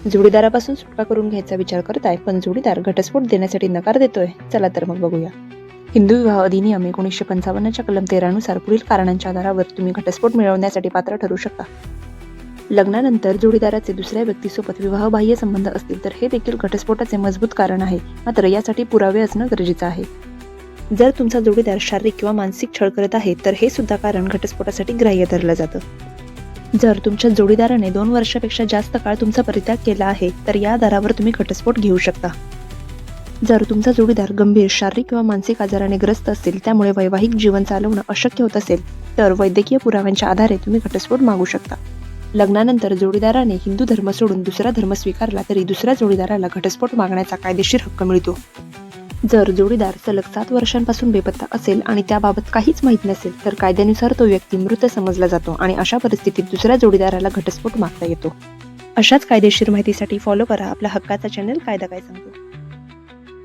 जोडीदारापासून सुटका करून घ्यायचा विचार करताय, पण जोडीदार घटस्फोट देण्यासाठी नकार देतोय. चला तर मग बघूया. हिंदू विवाह अधिनियम 1955च्या कलम 13 नुसार पुढील कारणांच्या आधारावर तुम्ही घटस्फोट मिळवण्यासाठी पात्र ठरू शकता. लग्नानंतर जोडीदाराचे दुसऱ्या व्यक्तीसोबत विवाहबाह्य संबंध असतील तर हे देखील घटस्फोटाचे मजबूत कारण आहे. मात्र यासाठी पुरावे असणं गरजेचं आहे. जर तुमचा जोडीदार शारीरिक किंवा मानसिक छळ करत आहे तर हे सुद्धा कारण घटस्फोटासाठी ग्राह्य धरलं जातं. जर तुमच्या जोडीदाराने 2 वर्षापेक्षा जास्त काळ तुमचा परित्याग केला आहे तर या आधारावर तुम्ही घटस्फोट घेऊ शकता. जर तुमचा जोडीदार गंभीर शारीरिक किंवा मानसिक आजाराने ग्रस्त असेल, त्यामुळे वैवाहिक जीवन चालवणं अशक्य होत असेल, तर वैद्यकीय पुराव्यांच्या आधारे तुम्ही घटस्फोट मागू शकता. लग्नानंतर जोडीदाराने हिंदू धर्म सोडून दुसरा धर्म स्वीकारला तरी दुसऱ्या जोडीदाराला घटस्फोट मागण्याचा कायदेशीर हक्क मिळतो. जर जोडीदार सलग 7 वर्षांपासून बेपत्ता असेल आणि त्याबाबत काहीच माहीत नसेल तर कायद्यानुसार तो व्यक्ती मृत समजला जातो आणि अशा परिस्थितीत दुसऱ्या जोडीदाराला घटस्फोट मागता येतो. अशाच कायदेशीर माहितीसाठी फॉलो करा आपला हक्काचा चॅनल कायदा काय सांगतो.